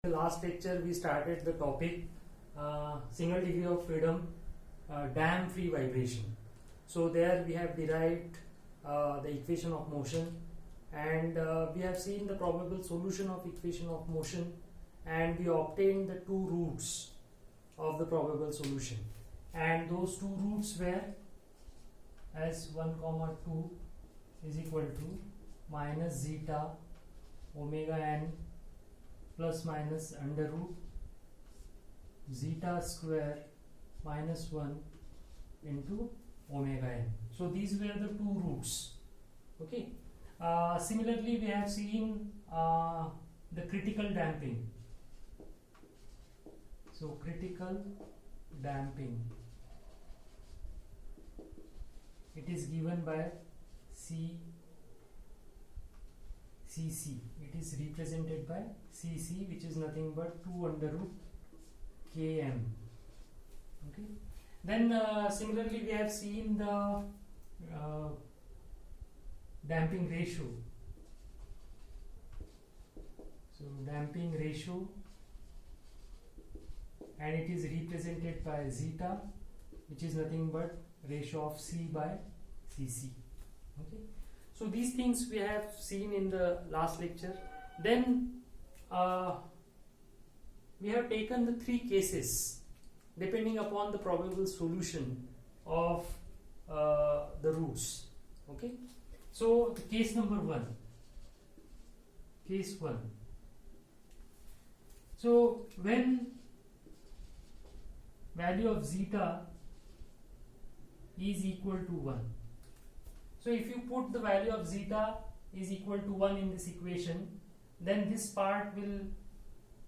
The last lecture we started the topic single degree of freedom, dam free vibration. So there we have derived the equation of motion, and we have seen the probable solution of equation of motion, and we obtained the two roots of the probable solution, and those two roots were s1 comma 2 is equal to minus zeta omega n plus minus under root zeta square minus 1 into omega n. So these were the two roots. Okay. Similarly, we have seen the critical damping. So critical damping, it is given by CC. It is represented by CC, which is nothing but 2 under root km. Okay. Then similarly, we have seen the damping ratio. So damping ratio, and it is represented by zeta, which is nothing but ratio of C by Cc. Okay. So these things we have seen in the last lecture. Then we have taken the three cases depending upon the probable solution of the roots. Okay. So case number 1. Case 1. So when value of zeta is equal to 1. So if you put the value of zeta is equal to 1 in this equation, then this part will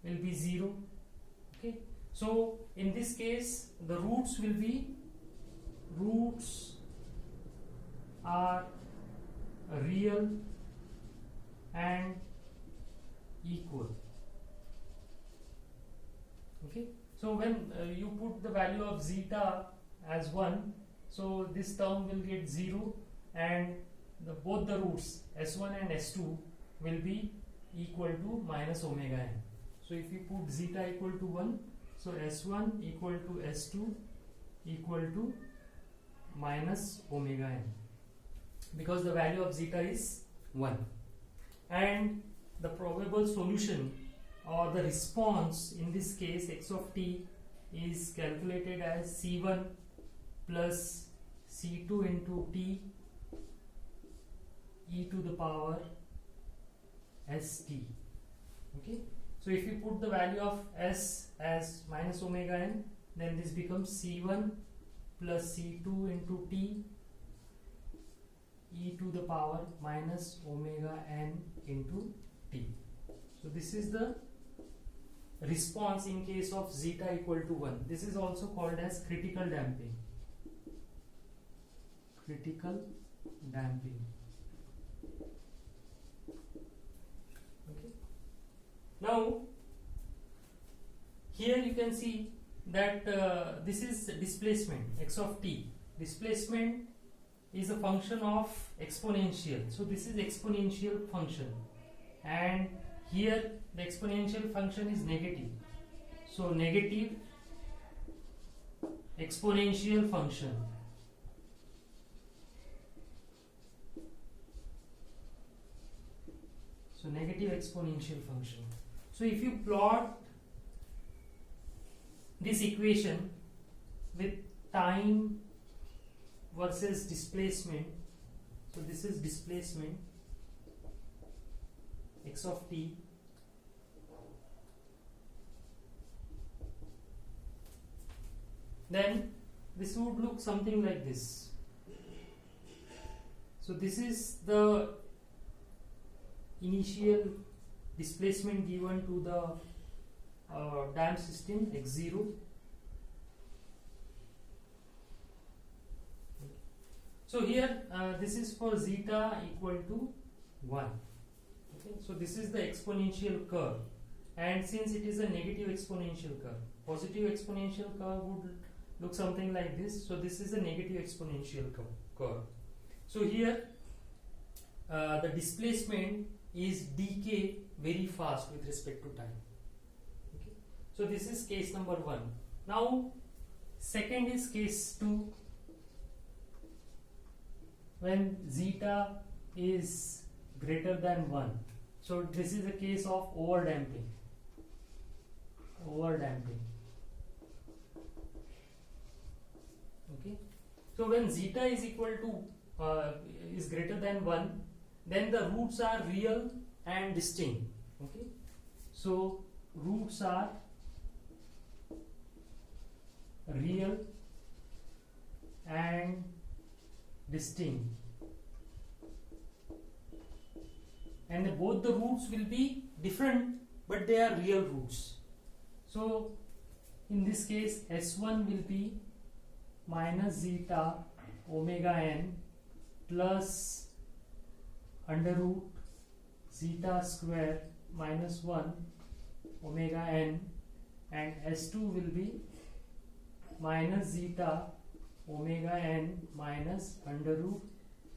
be 0. Okay. So in this case, the roots are real and equal. Okay. So when you put the value of zeta as 1, so this term will get 0, and both the roots s1 and s2 will be equal to minus omega n. So if you put zeta equal to 1, so s1 equal to s2 equal to minus omega n, because the value of zeta is 1, and the probable solution or the response in this case x of t is calculated as c1 plus c2 into t e to the power st. Okay. So if you put the value of s as minus omega n, then this becomes c1 plus c2 into t e to the power minus omega n into t. So this is the response in case of zeta equal to 1. This is also called as critical damping. Critical damping. Okay. Now here you can see that this is displacement x of t. Displacement is a function of exponential. So this is exponential function, and here the exponential function is negative. So negative exponential function. So negative exponential function. So if you plot this equation with time versus displacement, so this is displacement x of t, then this would look something like this. So this is the initial displacement given to the dam system x0. So here this is for zeta equal to 1. Okay. So this is the exponential curve, and since it is a negative exponential curve, positive exponential curve would look something like this. So this is a negative exponential curve. So here the displacement is decay very fast with respect to time. So this is case number 1. Now second is case 2, when zeta is greater than 1. So this is a case of overdamping. Okay. So when zeta is equal to is greater than 1, then the roots are real and distinct. Okay. So roots are real and distinct, and both the roots will be different, but they are real roots. So in this case S1 will be minus zeta omega n plus under root zeta square minus 1 omega n, and S2 will be minus zeta omega n minus under root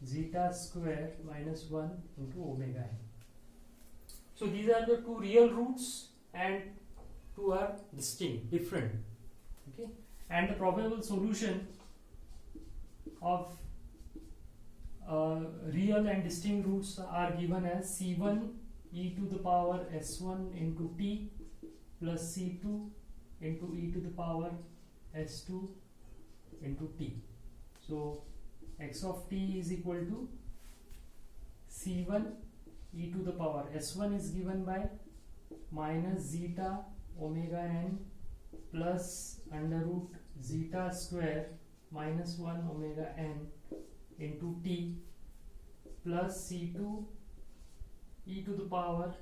zeta square minus 1 into omega n. So these are the two real roots and two are distinct, different. Okay, and the probable solution of real and distinct roots are given as C1 e to the power S1 into t plus C2 into e to the power S2 into t. So x of t is equal to C1 e to the power S1 is given by minus zeta omega n plus under root zeta square minus 1 omega n into t plus C2 e to the power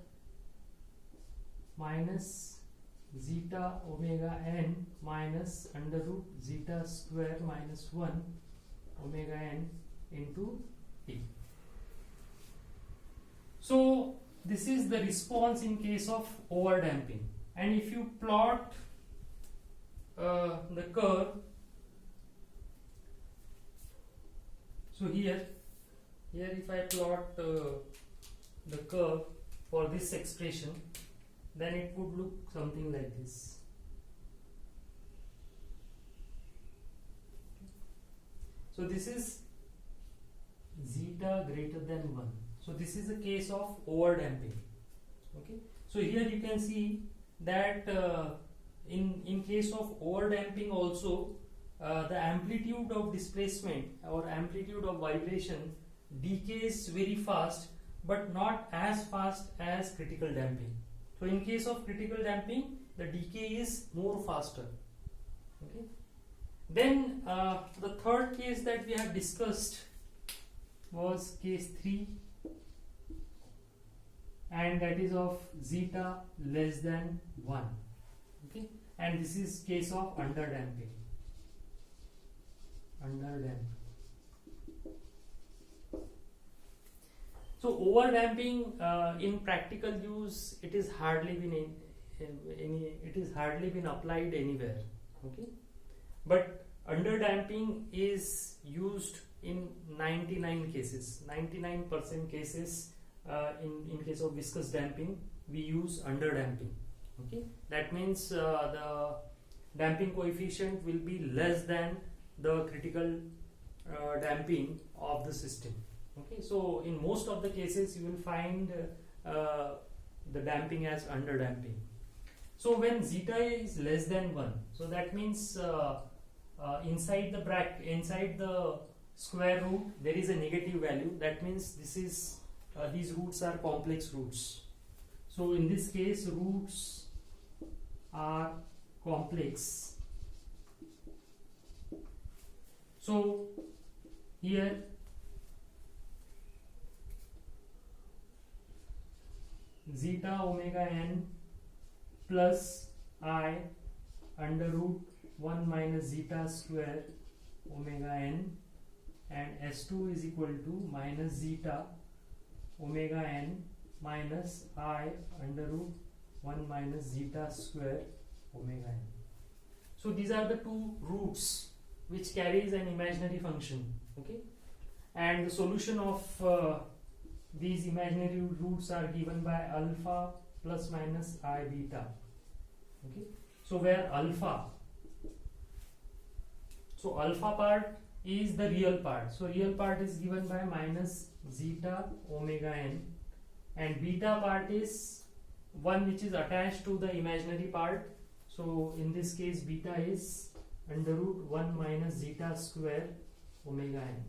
minus zeta omega n minus under root zeta square minus 1 omega n into t. So this is the response in case of overdamping, and if you plot the curve, so here if I plot the curve for this expression, then it would look something like this. So this is zeta greater than 1. So this is a case of overdamping. Okay. So here you can see that in case of overdamping also, the amplitude of displacement or amplitude of vibration decays very fast, but not as fast as critical damping. So in case of critical damping, the decay is more faster. Okay. Then the third case that we have discussed was case 3, and that is of zeta less than 1. Okay, and this is case of underdamping. So overdamping in practical use, it is hardly been applied anywhere. Okay, but underdamping is used in 99% cases. In case of viscous damping, we use underdamping. Okay, that means the damping coefficient will be less than the critical damping of the system. Okay, so in most of the cases you will find the damping as underdamping. So when zeta is less than 1, so that means inside the bracket, inside the square root, there is a negative value. That means this is these roots are complex roots. So in this case, roots are complex. So here zeta omega n plus I under root 1 minus zeta square omega n, and S2 is equal to minus zeta omega n minus I under root 1 minus zeta square omega n. So these are the two roots which carries an imaginary function. Okay, and the solution of these imaginary roots are given by alpha plus minus I beta. Okay, So where alpha, so alpha part is the real part. So real part is given by minus zeta omega n, and beta part is one which is attached to the imaginary part. So in this case beta is under root 1 minus zeta square omega n.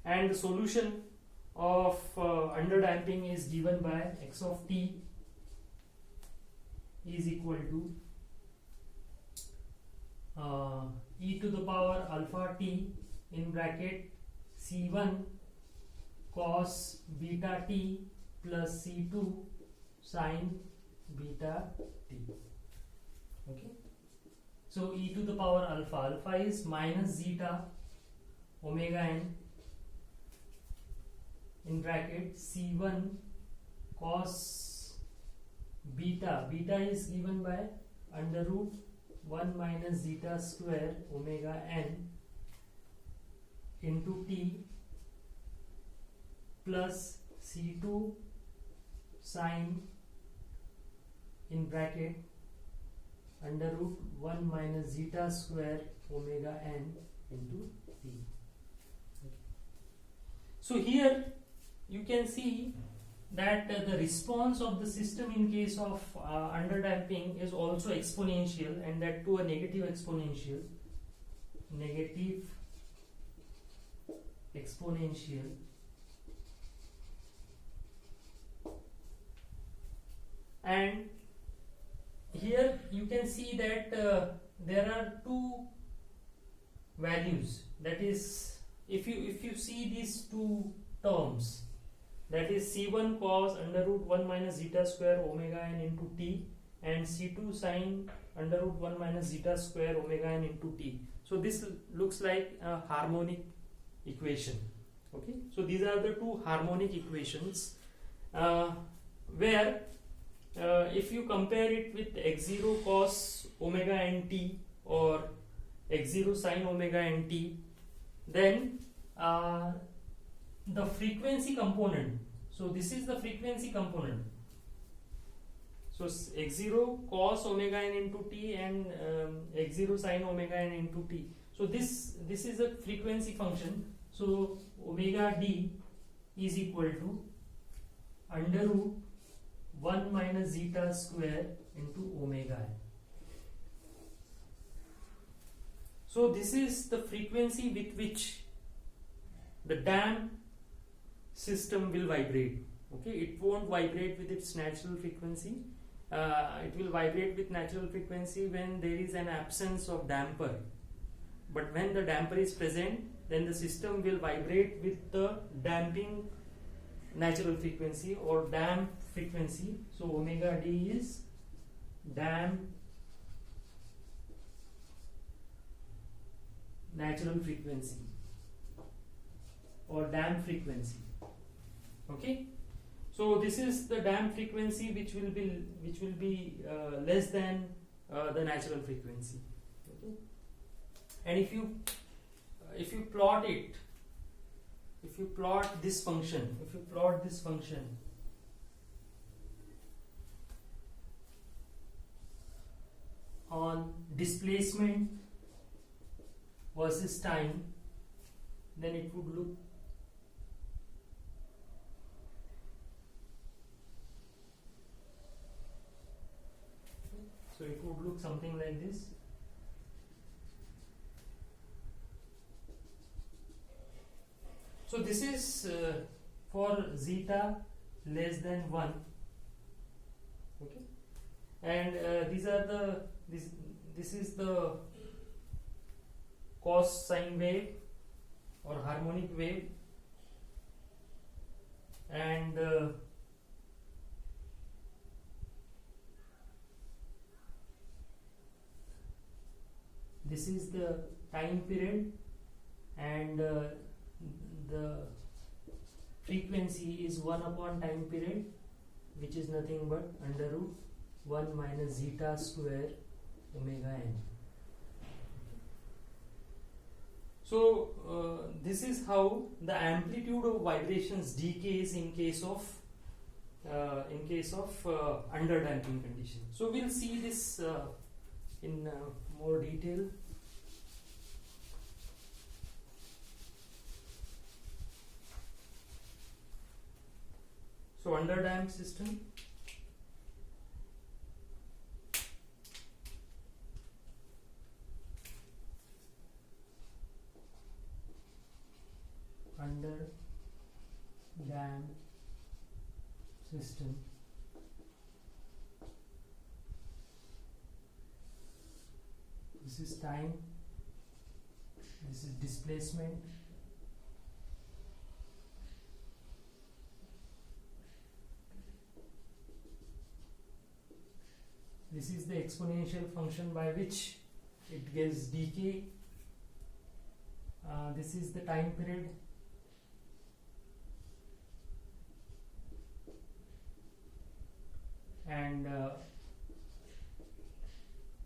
And the solution of underdamping is given by x of t is equal to e to the power alpha t in bracket c1 cos beta t plus c2 sin beta t. Okay, so e to the power alpha is minus zeta omega n in bracket c1 cos beta is given by under root 1 minus zeta square omega n into t plus c2 sin in bracket under root 1 minus zeta square omega n into t. So here you can see that the response of the system in case of underdamping is also exponential, and that to a negative exponential. And here you can see that there are two values, that is if you see these two terms, that is c1 cos under root 1 minus zeta square omega n into t and c2 sin under root 1 minus zeta square omega n into t. So this looks like a harmonic equation. Okay, so these are the two harmonic equations where if you compare it with x0 cos omega n t or x0 sin omega n t, then the frequency component, so this is the frequency component, so x0 cos omega n into t and x0 sin omega n into t, so this is a frequency function. So omega d is equal to under root 1 minus zeta square into omega n. So this is the frequency with which the damp system will vibrate. Okay, it won't vibrate with its natural frequency. It will vibrate with natural frequency when there is an absence of damper. But when the damper is present, then the system will vibrate with the damping natural frequency or damp frequency. So omega d is damp natural frequency or damp frequency. Okay, so this is the damp frequency which will be less than the natural frequency. Okay, and if you plot it, if you plot this function on displacement versus time, then it would look something like this. So this is for zeta less than 1. Okay, and this is the cos sine wave or harmonic wave, and this is the time period, and the frequency is 1 upon time period, which is nothing but under root 1 minus zeta square omega n. So this is how the amplitude of vibrations decays in case of in case of under damping condition. So we'll see this in more detail. So under damped system, under damped system, this is time, this is displacement, this is the exponential function by which it gives decay, this is the time period, and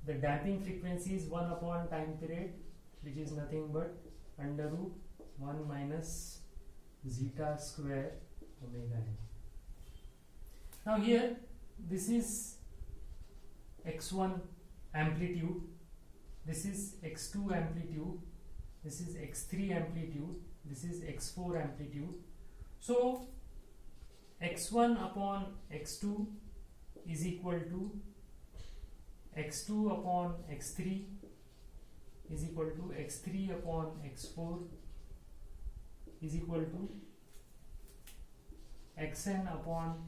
the damping frequency is 1 upon time period, which is nothing but under root 1 minus zeta square omega n. Now here this is x1 amplitude, this is x2 amplitude, this is x3 amplitude, this is x4 amplitude. So x1 upon x2 is equal to x2 upon x3 is equal to x3 upon x4 is equal to xn upon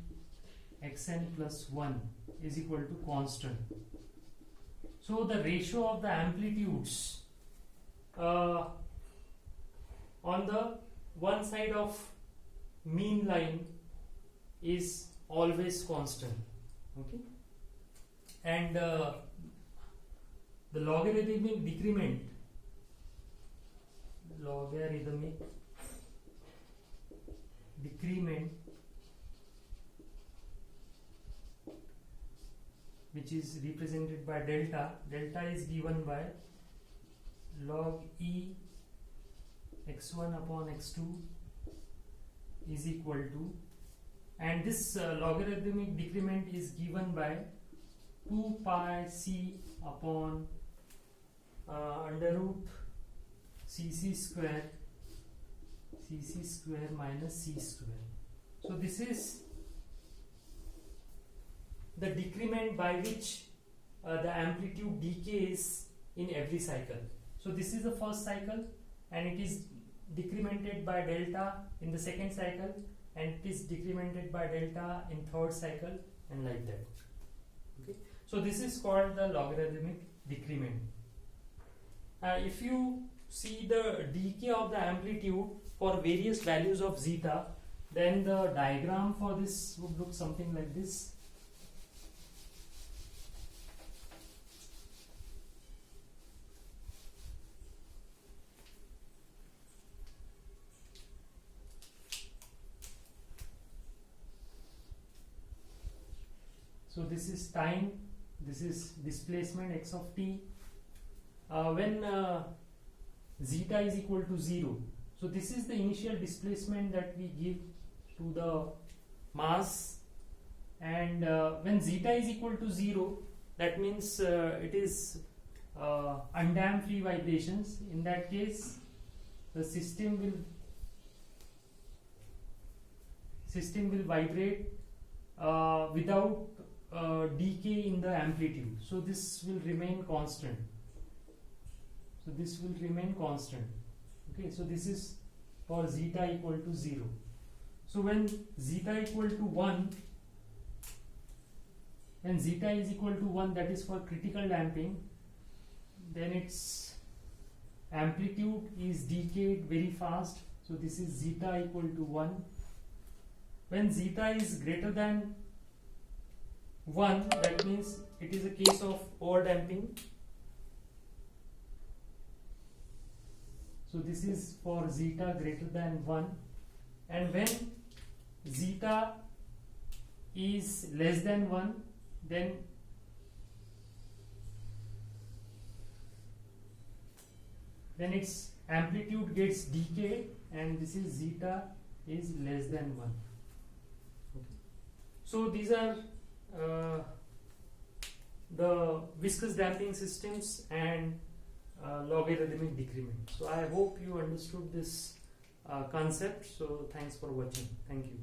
xn plus 1 is equal to constant. So the ratio of the amplitudes on the one side of mean line is always constant, okay, and the logarithmic decrement which is represented by delta is given by log e x1 upon x2 is equal to, and this logarithmic decrement is given by 2 pi c upon under root cc square minus c square. So this is the decrement by which the amplitude decays in every cycle. So this is the first cycle, and it is decremented by delta in the second cycle, and it is decremented by delta in third cycle, and like that. Okay, so this is called the logarithmic decrement. If you see the decay of the amplitude for various values of zeta, then the diagram for this would look something like this. So this is time, this is displacement x of t. When zeta is equal to 0, so this is the initial displacement that we give to the mass, and when zeta is equal to 0, that means it is undamped free vibrations. In that case, the system will vibrate without decay in the amplitude. So this will remain constant. Okay, so this is for zeta equal to 0. So when zeta equal to 1, when zeta is equal to 1, that is for critical damping, then its amplitude is decayed very fast. So this is zeta equal to 1. When zeta is greater than 1, that means it is a case of overdamping. So this is for zeta greater than 1, and when zeta is less than 1, then its amplitude gets decayed, and this is zeta is less than 1. Okay. So these are the viscous damping systems and logarithmic decrement. So I hope you understood this concept. So thanks for watching. Thank you.